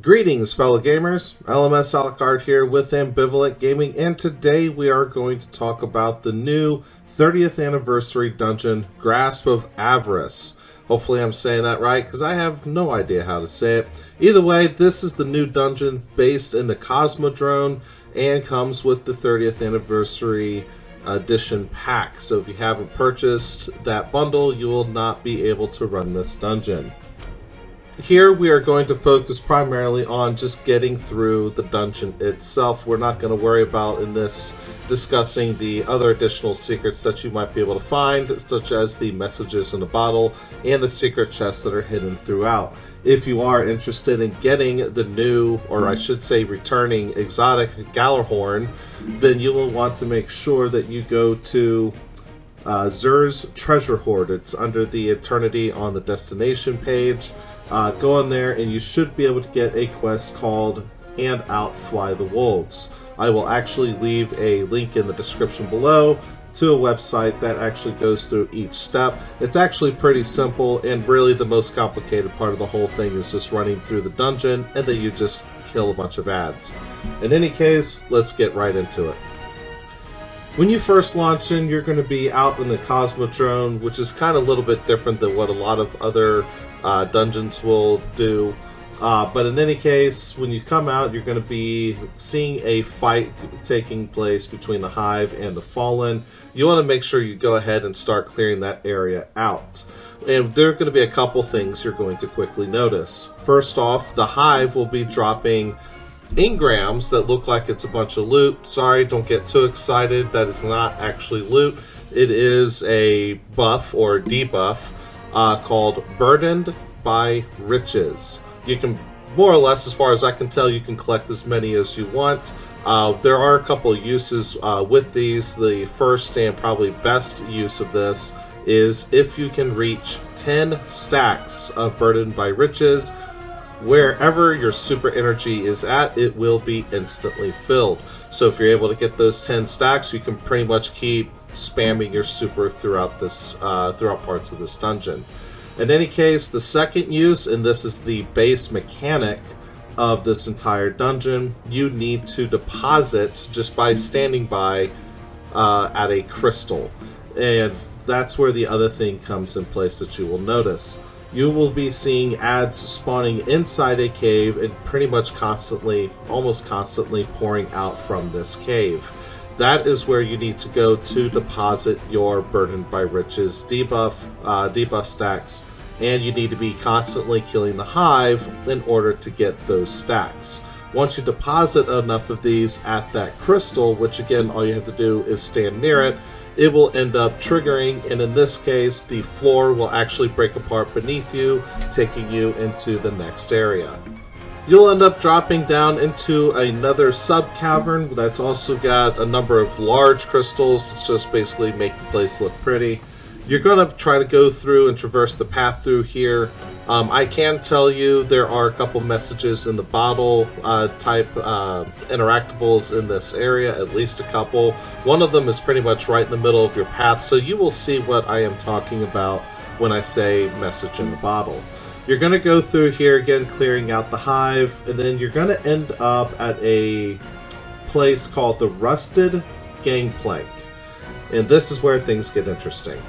Greetings, fellow gamers. LMS ALUCARD here with Ambivalent Gaming, and today we are going to talk about the new 30th anniversary dungeon, Grasp of Avarice. Hopefully I'm saying that right, because I have no idea how to say it. Either way, this is the new dungeon based in the Cosmodrome and comes with the 30th anniversary edition pack. So if you haven't purchased that bundle, you will not be able to run this dungeon. Here we are going to focus primarily on just getting through the dungeon itself. We're not going to worry about in this discussing the other additional secrets that you might be able to find, such as the messages in the bottle and the secret chests that are hidden throughout. If you are interested in getting the new, or I should say returning, exotic Galahorn, then you will want to make sure that you go to Xur's Treasure Hoard. It's under the Eternity on the destination page. Go on there and you should be able to get a quest called And Out Fly the Wolves. I will actually leave a link in the description below to a website that actually goes through each step. It's actually pretty simple, and really the most complicated part of the whole thing is just running through the dungeon and then you just kill a bunch of ads. In any case, let's get right into it. When you first launch in, you're going to be out in the Cosmodrome, which is kind of a little bit different than what a lot of other dungeons will do. But in any case, when you come out, you're going to be seeing a fight taking place between the Hive and the Fallen. You want to make sure you go ahead and start clearing that area out. And there are going to be a couple things you're going to quickly notice. First off, the Hive will be dropping engrams that look like it's a bunch of loot. Sorry, don't get too excited. That is not actually loot. It is a buff or debuff called Burdened by Riches. You can, more or less, as far as I can tell, you can collect as many as you want. There are a couple of uses with these. The first and probably best use of this is if you can reach 10 stacks of Burdened by Riches. Wherever your super energy is at, it will be instantly filled. So if you're able to get those 10 stacks, you can pretty much keep spamming your super throughout this throughout parts of this dungeon. In any case, the second use, and this is the base mechanic of this entire dungeon, you need to deposit just by standing by at a crystal. And that's where the other thing comes in place that you will notice. You will be seeing ads spawning inside a cave and pretty much constantly, almost constantly pouring out from this cave. That is where you need to go to deposit your Burdened by Riches debuff stacks, and you need to be constantly killing the Hive in order to get those stacks. Once you deposit enough of these at that crystal, which again all you have to do is stand near it, it will end up triggering, and in this case the floor will actually break apart beneath you, taking you into the next area. You'll end up dropping down into another sub-cavern that's also got a number of large crystals to just basically make the place look pretty. You're going to try to go through and traverse the path through here. I can tell you there are a couple messages in the bottle type interactables in this area, at least a couple. One of them is pretty much right in the middle of your path, so you will see what I am talking about when I say message in the bottle. You're going to go through here again, clearing out the Hive, and then you're going to end up at a place called the Rusted Gangplank. And this is where things get interesting.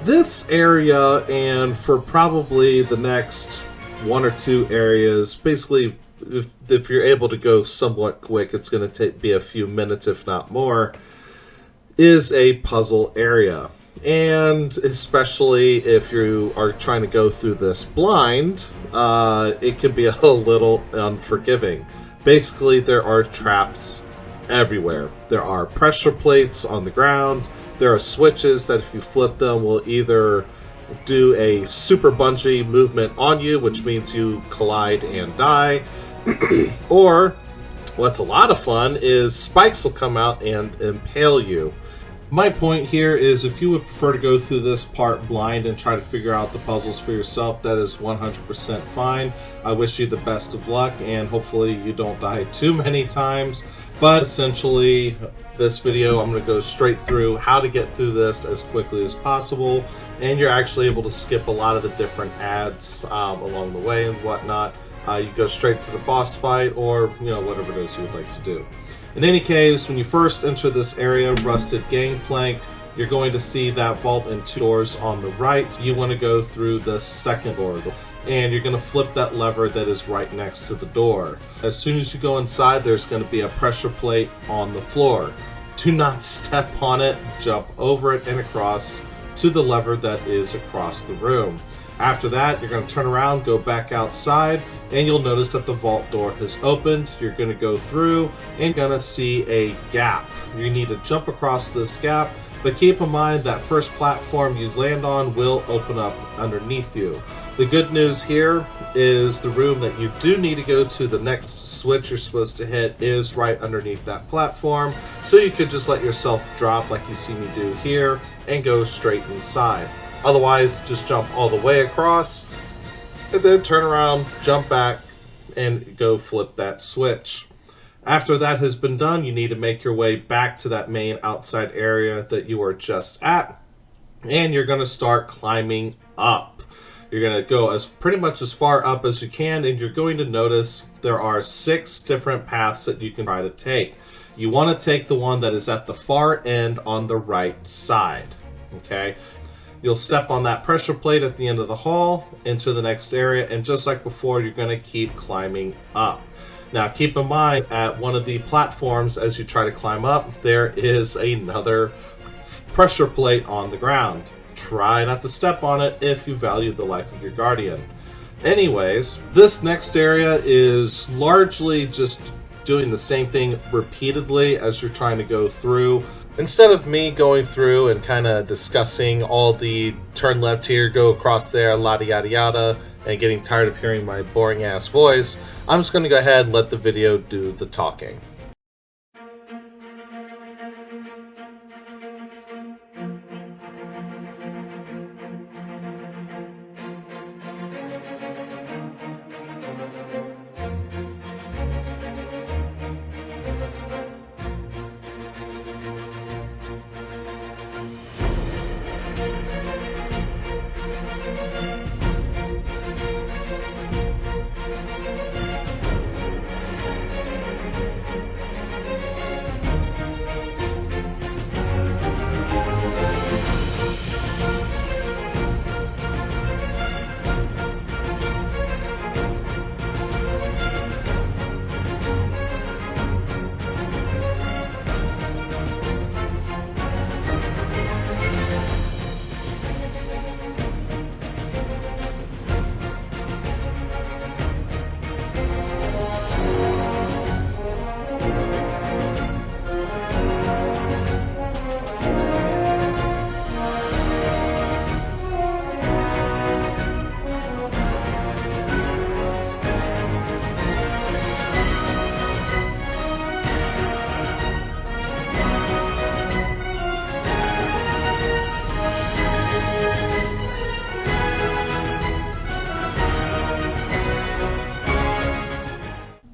This area, and for probably the next one or two areas, basically if you're able to go somewhat quick, it's going to be a few minutes if not more, is a puzzle area. And especially if you are trying to go through this blind, it can be a little unforgiving. Basically, there are traps everywhere. There are pressure plates on the ground. There are switches that if you flip them will either do a super bungee movement on you, which means you collide and die, or what's a lot of fun is spikes will come out and impale you. My point here is if you would prefer to go through this part blind and try to figure out the puzzles for yourself, that is 100% fine. I wish you the best of luck, and hopefully you don't die too many times. But essentially, this video, I'm going to go straight through how to get through this as quickly as possible, and you're actually able to skip a lot of the different ads along the way and whatnot. you go straight to the boss fight, or whatever it is you would like to do. In any case, when you first enter this area, Rusted Gangplank, you're going to see that vault and 2 doors on the right. You want to go through the second door, and you're going to flip that lever that is right next to the door. As soon as you go inside, there's going to be a pressure plate on the floor. Do not step on it, jump over it and across to the lever that is across the room. After that, you're going to turn around, go back outside, and you'll notice that the vault door has opened. You're going to go through and going to see a gap. You need to jump across this gap, but keep in mind that first platform you land on will open up underneath you. The good news here is the room that you do need to go to, the next switch you're supposed to hit, is right underneath that platform. So you could just let yourself drop like you see me do here and go straight inside. Otherwise, just jump all the way across and then turn around, jump back, and go flip that switch. After that has been done, you need to make your way back to that main outside area that you were just at, and you're going to start climbing up. You're going to go pretty much as far up as you can, and you're going to notice there are 6 different paths that you can try to take. You want to take the one that is at the far end on the right side. Okay? You'll step on that pressure plate at the end of the hall into the next area, and just like before, you're going to keep climbing up. Now, keep in mind, at one of the platforms as you try to climb up, there is another pressure plate on the ground. Try not to step on it if you value the life of your guardian. Anyways, this next area is largely just doing the same thing repeatedly as you're trying to go through. Instead of me going through and kind of discussing all the turn left here, go across there, yada yada yada, and getting tired of hearing my boring ass voice, I'm just going to go ahead and let the video do the talking.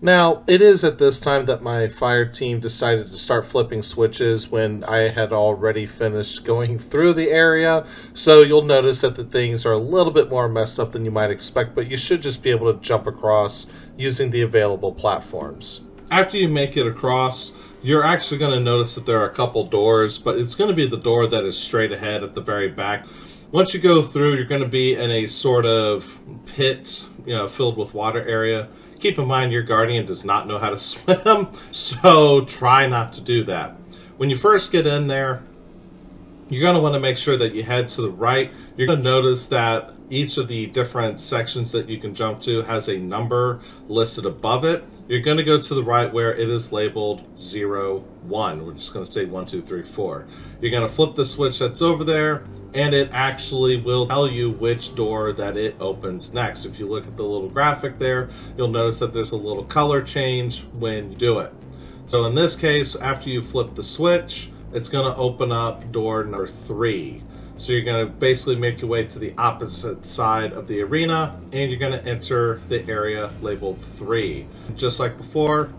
Now, it is at this time that my fire team decided to start flipping switches when I had already finished going through the area, so you'll notice that the things are a little bit more messed up than you might expect, but you should just be able to jump across using the available platforms. After you make it across, you're actually going to notice that there are a couple doors, but it's going to be the door that is straight ahead at the very back. Once you go through, you're going to be in a sort of pit, filled with water area. Keep in mind your guardian does not know how to swim, so try not to do that. When you first get in there, you're going to want to make sure that you head to the right. You're going to notice that each of the different sections that you can jump to has a number listed above it. You're going to go to the right where it is labeled 0, 1. We're just going to say 1, 2, 3, 4. You're going to flip the switch that's over there, and it actually will tell you which door that it opens next. If you look at the little graphic there, you'll notice that there's a little color change when you do it. So in this case, after you flip the switch, it's going to open up door number 3. So you're going to basically make your way to the opposite side of the arena, and you're going to enter the area labeled 3. Just like before,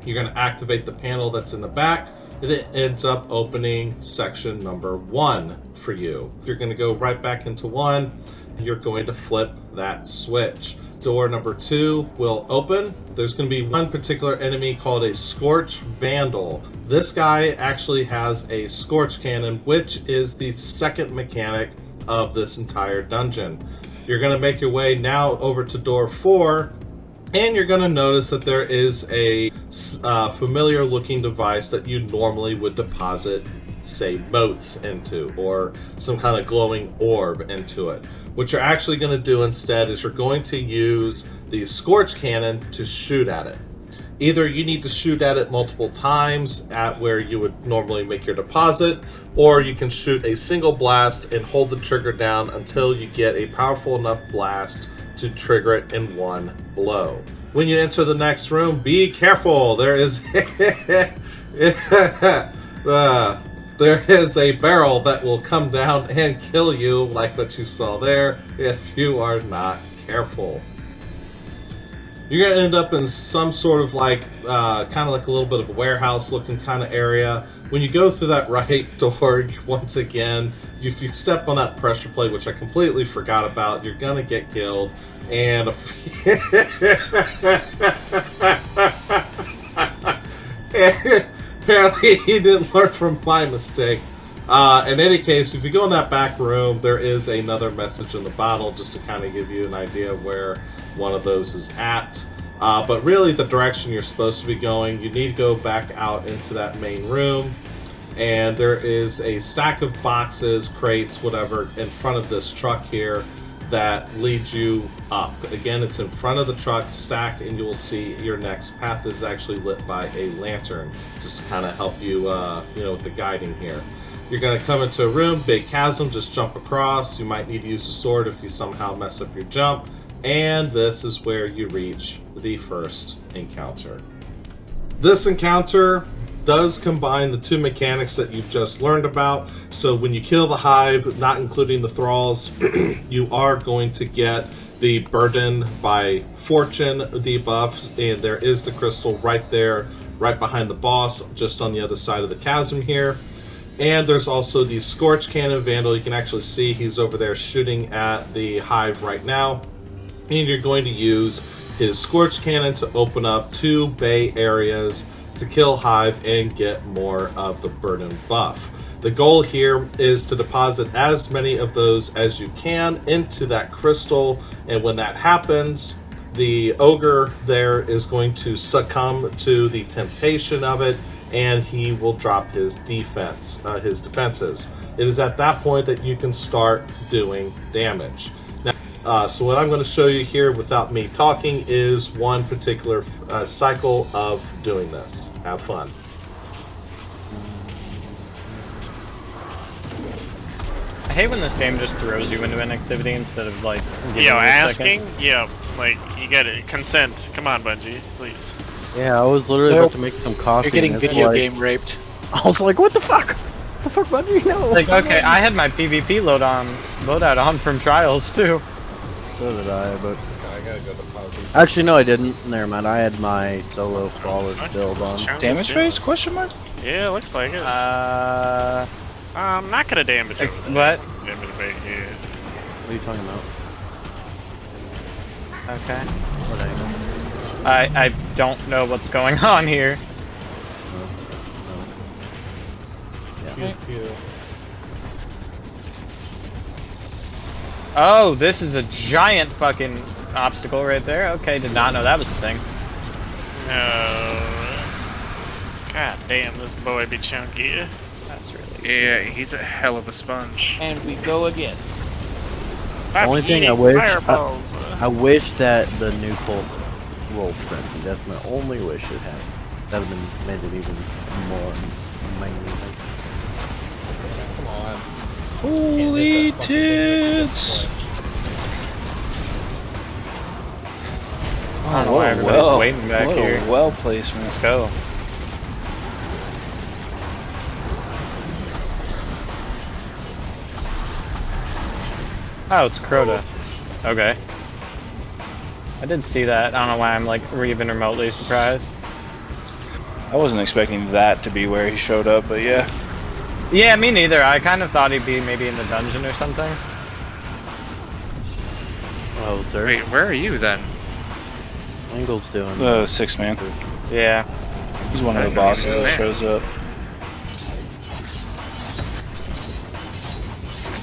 you're going to activate the panel that's in the back, and it ends up opening section number 1 for you. You're going to go right back into 1, and you're going to flip that switch. door number 2 will open. There's going to be one particular enemy called a Scorch Vandal. This guy actually has a Scorch Cannon, which is the second mechanic of this entire dungeon. You're going to make your way now over to door 4, and you're going to notice that there is a familiar looking device that you normally would deposit, say, motes into, or some kind of glowing orb into it. What you're actually going to do instead is you're going to use the Scorch Cannon to shoot at it. Either you need to shoot at it multiple times at where you would normally make your deposit, or you can shoot a single blast and hold the trigger down until you get a powerful enough blast to trigger it in one blow. When you enter the next room, be careful. There is there is a barrel that will come down and kill you, like what you saw there, if you are not careful. You're going to end up in some sort of like, kind of like a little bit of a warehouse looking kind of area. When you go through that right door, once again, if you step on that pressure plate, which I completely forgot about, you're going to get killed. And apparently he didn't learn from my mistake. In any case, if you go in that back room, there is another message in the bottle just to kind of give you an idea of where one of those is at. But really the direction you're supposed to be going, you need to go back out into that main room, and there is a stack of boxes, crates, whatever, in front of this truck here that leads you up. Again, it's in front of the truck, stack, and you'll see your next path is actually lit by a lantern, just to kind of help you, you know, with the guiding here. You're going to come into a room, big chasm, just jump across. You might need to use a sword if you somehow mess up your jump. And this is where you reach the first encounter. This encounter does combine the two mechanics that you've just learned about. So when you kill the hive, not including the thralls, you are going to get the burden by fortune debuffs, and there is the crystal right there, right behind the boss, just on the other side of the chasm here. And there's also the Scorch Cannon Vandal. You can actually see he's over there shooting at the hive right now. And you're going to use his Scorch Cannon to open up 2 bay areas to kill hive and get more of the burden buff. The goal here is to deposit as many of those as you can into that crystal, and when that happens, the ogre there is going to succumb to the temptation of it, and he will drop his defenses. It is at that point that you can start doing damage. Now, so what I'm going to show you here without me talking is one particular cycle of doing this. Have fun. I hate when this game just throws you into an activity instead of like giving you a asking? second. Yeah, like, you gotta consent. Come on, Bungie, please. Yeah, I was literally about to make some coffee. You're getting video game raped. I was like, what the fuck? What the fuck, Bungie? No. Like, okay, I had my PvP loadout on from Trials too. So did I, but I gotta go to pause. actually no, I didn't. Never mind. I had my solo flawless build on. Damage phase? Question mark? Yeah, looks like it. I'm not gonna damage it. What? Damage bait, yeah. What are you talking about? Okay. What I don't know what's going on here. Yeah. Oh, this is a giant fucking obstacle right there. Okay, did not know that was a thing. God damn, this boy be chunky. That's really Yeah, he's a hell of a sponge. And we go again. The only thing I eating wish, fireballs. I wish that the new pulse rolled frenzy. That's my only wish it had. That would have made it even more amazing. Come on. Holy tits! I don't know why everybody's waiting back here. Well placement. Let's go. Oh, it's Crota. Okay. I did see that. I don't know why I'm like even remotely surprised. I wasn't expecting that to be where he showed up, but yeah. Yeah, me neither. I kind of thought he'd be maybe in the dungeon or something. Oh, there. Wait, where are you then? Engel's doing 6-man. Yeah. He's one of the bosses that shows up.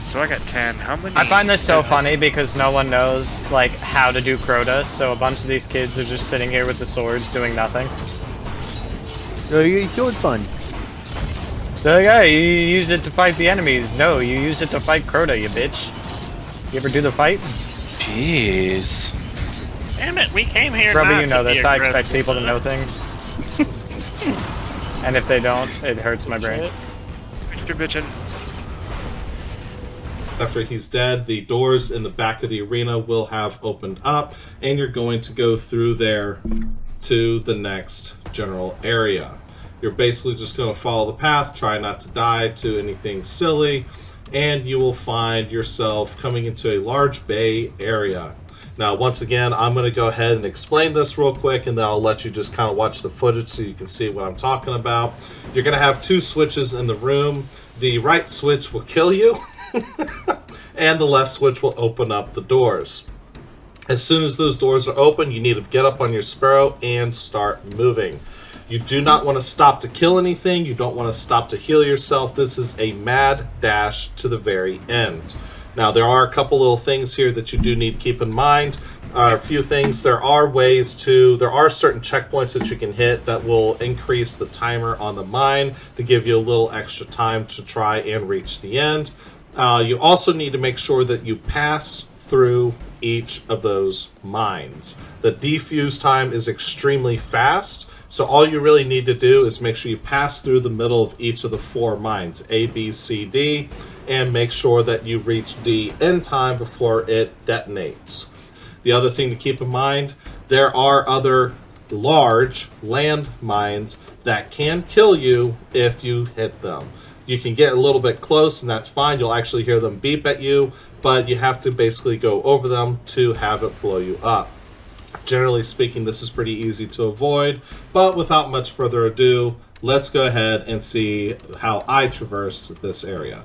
So I got 10. How many? I find this so funny because no one knows like how to do Crota, so a bunch of these kids are just sitting here with the swords doing nothing. Oh, you're doing fun. They're like, hey, you use it to fight the enemies. No, you use it to fight Crota, you bitch. You ever do the fight? Jeez. Damn it, we came here. Probably not you know to be this. I expect aggressive. people to know things. And if they don't, it hurts my brain. You're bitching. After he's dead, the doors in the back of the arena will have opened up, and you're going to go through there to the next general area. You're basically just going to follow the path, try not to die to anything silly, and you will find yourself coming into a large bay area. Now, once again, I'm going to go ahead and explain this real quick, and then I'll let you just kind of watch the footage so you can see what I'm talking about. You're going to have two switches in the room. The right switch will kill you, and the left switch will open up the doors. As soon as those doors are open, you need to get up on your Sparrow and start moving. You do not want to stop to kill anything. You don't want to stop to heal yourself. This is a mad dash to the very end. Now, there are a couple little things here that you do need to keep in mind. A few things. There are certain checkpoints that you can hit that will increase the timer on the mine to give you a little extra time to try and reach the end. You also need to make sure that you pass through each of those mines. The defuse time is extremely fast, so all you really need to do is make sure you pass through the middle of each of the 4 mines, A, B, C, D, and make sure that you reach D in time before it detonates. The other thing to keep in mind, there are other large land mines that can kill you if you hit them. You can get a little bit close, and that's fine. You'll actually hear them beep at you, but you have to basically go over them to have it blow you up. Generally speaking, this is pretty easy to avoid, but without much further ado, let's go ahead and see how I traversed this area.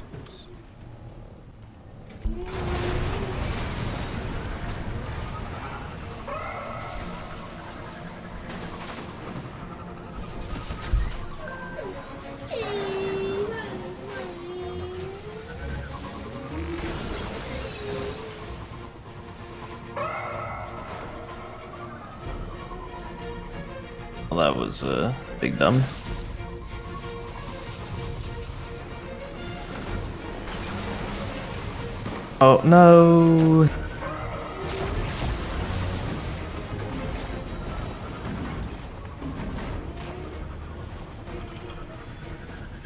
Well, that was big dumb. Oh no!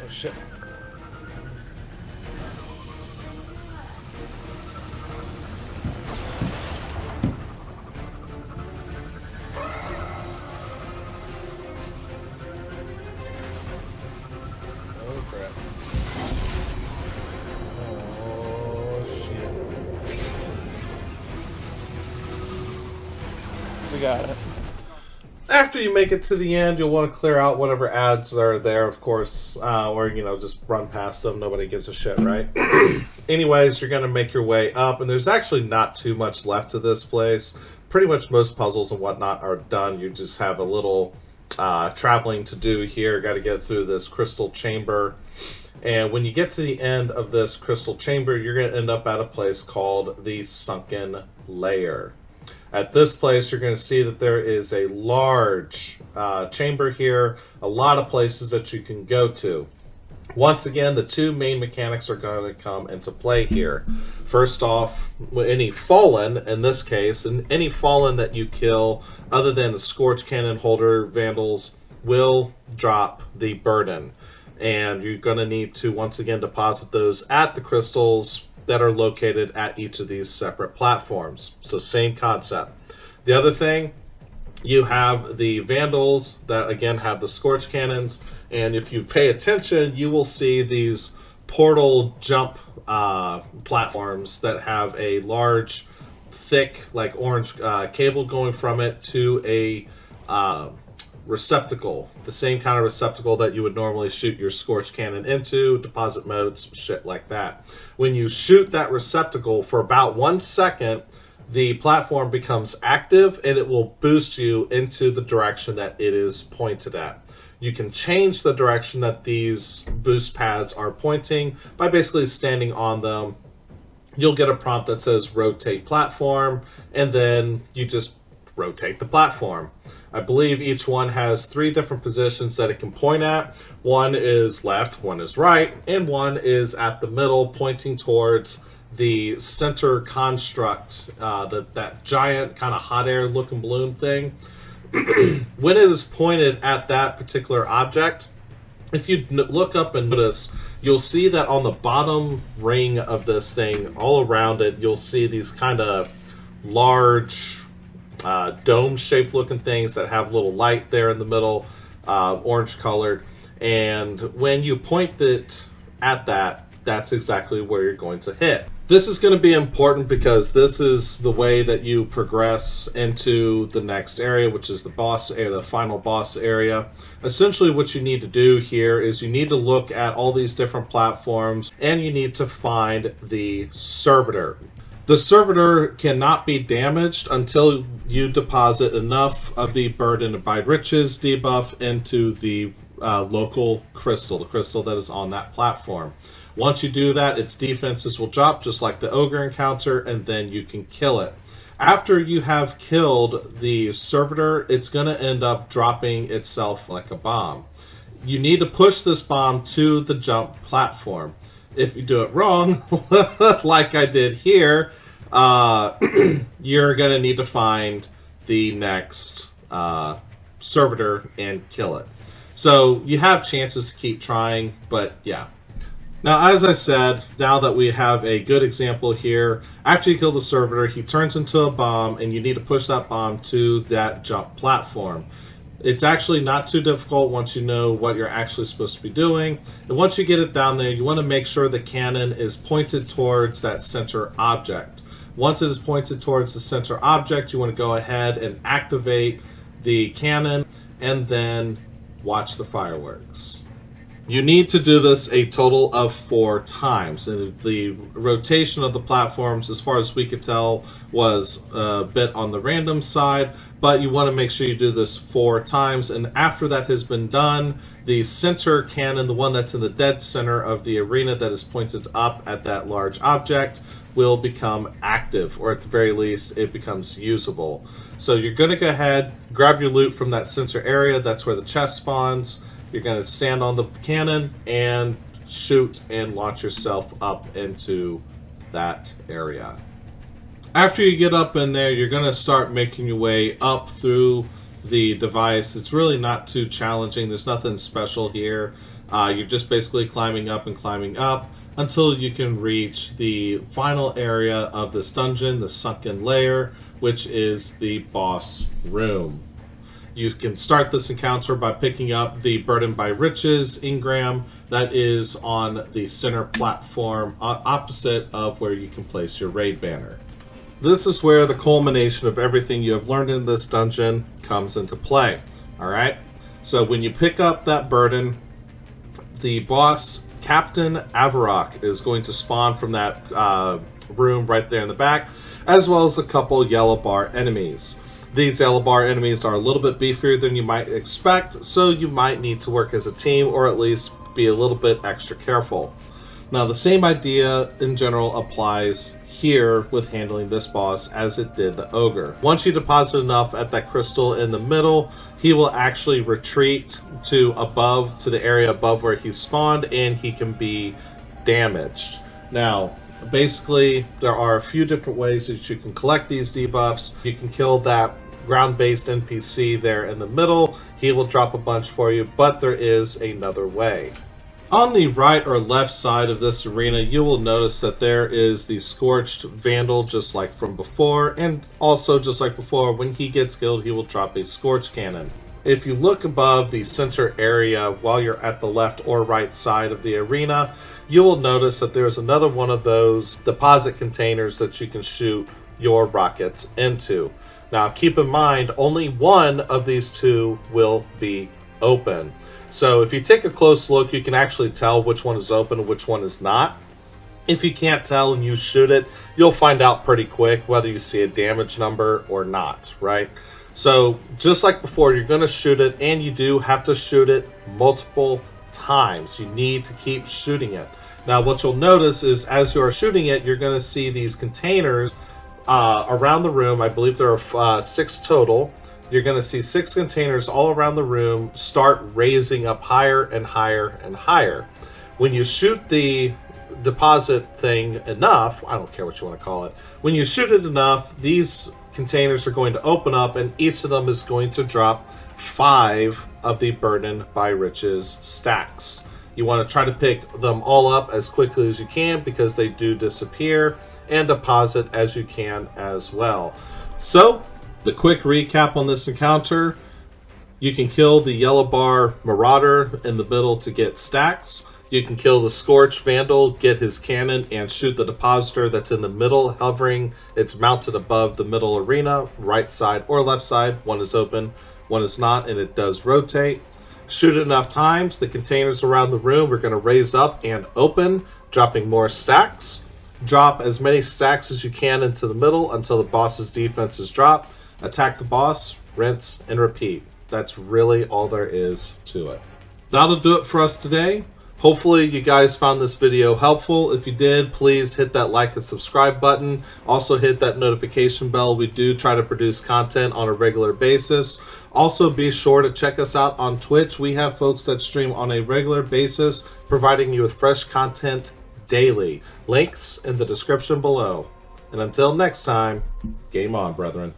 Oh shit. Oh crap. Oh shit. We got it. After you make it to the end, you'll want to clear out whatever ads are there, of course, or, just run past them. Nobody gives a shit, right? Anyways, you're going to make your way up, and there's actually not too much left to this place. Pretty much most puzzles and whatnot are done. You just have a little traveling to do here. Got to get through this crystal chamber. And when you get to the end of this crystal chamber, you're going to end up at a place called the Sunken Lair. At this place, you're going to see that there is a large chamber here, a lot of places that you can go to. Once again, the two main mechanics are going to come into play here. First off, any fallen, in this case, and any fallen that you kill, other than the Scorch Cannon holder vandals, will drop the burden. And you're going to need to, once again, deposit those at the crystals that are located at each of these separate platforms. So same concept. The other thing, you have the vandals that again have the Scorch Cannons, and if you pay attention, you will see these portal jump platforms that have a large, thick, like orange cable going from it to a receptacle, the same kind of receptacle that you would normally shoot your Scorch Cannon into, deposit modes, shit like that. When you shoot that receptacle for about 1 second, the platform becomes active and it will boost you into the direction that it is pointed at. You can change the direction that these boost pads are pointing by basically standing on them. You'll get a prompt that says rotate platform, and then you just rotate the platform. I believe each one has 3 different positions that it can point at. One is left, one is right, and one is at the middle, pointing towards the center construct, that giant kind of hot air looking balloon thing. When it is pointed at that particular object, if you look up and notice, you'll see that on the bottom ring of this thing, all around it, you'll see these kind of large dome-shaped looking things that have a little light there in the middle, orange colored. And when you point it at that, that's exactly where you're going to hit. This is going to be important because this is the way that you progress into the next area, which is the boss area, the final boss area. Essentially what you need to do here is you need to look at all these different platforms and you need to find the servitor. The servitor cannot be damaged until you deposit enough of the Burdened by Riches debuff into the local crystal, the crystal that is on that platform. Once you do that, its defenses will drop just like the ogre encounter, and then you can kill it. After you have killed the servitor, it's going to end up dropping itself like a bomb. You need to push this bomb to the jump platform. If you do it wrong, like I did here, you're going to need to find the next servitor and kill it. So you have chances to keep trying, but yeah. Now, as I said, now that we have a good example here, after you kill the servitor, he turns into a bomb, and you need to push that bomb to that jump platform. It's actually not too difficult once you know what you're actually supposed to be doing. And once you get it down there, you want to make sure the cannon is pointed towards that center object. Once it is pointed towards the center object, you want to go ahead and activate the cannon, and then watch the fireworks. You need to do this a total of 4 times. And the rotation of the platforms, as far as we could tell, was a bit on the random side, but you want to make sure you do this 4 times. And after that has been done, the center cannon, the one that's in the dead center of the arena that is pointed up at that large object, will become active, or at the very least, it becomes usable. So you're going to go ahead, grab your loot from that center area. That's where the chest spawns. You're going to stand on the cannon and shoot and launch yourself up into that area. After you get up in there, you're going to start making your way up through the device. It's really not too challenging. There's nothing special here. You're just basically climbing up and climbing up until you can reach the final area of this dungeon, the sunken lair, which is the boss room. You can start this encounter by picking up the Burdened by Riches engram that is on the center platform opposite of where you can place your raid banner. This is where the culmination of everything you have learned in this dungeon comes into play. Alright? So when you pick up that burden, the boss, Captain Avarice, is going to spawn from that room right there in the back, as well as a couple yellow bar enemies. These yellow bar enemies are a little bit beefier than you might expect, so you might need to work as a team, or at least be a little bit extra careful. Now, the same idea in general applies here with handling this boss as it did the ogre. Once you deposit enough at that crystal in the middle, he will actually retreat to the area above where he spawned, and he can be damaged. Now, basically, there are a few different ways that you can collect these debuffs. You can kill that ground-based NPC there in the middle. He will drop a bunch for you, but there is another way. On the right or left side of this arena, you will notice that there is the Scorched Vandal, just like from before, and also just like before, when he gets killed, he will drop a Scorch Cannon. If you look above the center area while you're at the left or right side of the arena, you will notice that there's another one of those deposit containers that you can shoot your rockets into. Now, keep in mind, only one of these 2 will be open. So if you take a close look, you can actually tell which one is open and which one is not. If you can't tell and you shoot it, you'll find out pretty quick whether you see a damage number or not, right? So just like before, you're going to shoot it, and you do have to shoot it multiple times. You need to keep shooting it. Now what you'll notice is as you are shooting it, you're going to see these containers around the room. I believe there are 6 total. You're going to see 6 containers all around the room start raising up higher and higher and higher. When you shoot the deposit thing enough, I don't care what you want to call it, when you shoot it enough, these containers are going to open up, and each of them is going to drop 5 of the Burden by Riches stacks. You want to try to pick them all up as quickly as you can because they do disappear, and deposit as you can as well. So the quick recap on this encounter: you can kill the yellow bar Marauder in the middle to get stacks. You can kill the Scorch Vandal, get his cannon, and shoot the Depositor that's in the middle, hovering. It's mounted above the middle arena, right side or left side. One is open, one is not, and it does rotate. Shoot it enough times, the containers around the room are going to raise up and open, dropping more stacks. Drop as many stacks as you can into the middle until the boss's defense is dropped. Attack the boss, rinse, and repeat. That's really all there is to it. That'll do it for us today. Hopefully you guys found this video helpful. If you did, please hit that like and subscribe button. Also hit that notification bell. We do try to produce content on a regular basis. Also be sure to check us out on Twitch. We have folks that stream on a regular basis, providing you with fresh content daily. Links in the description below. And until next time, game on, brethren.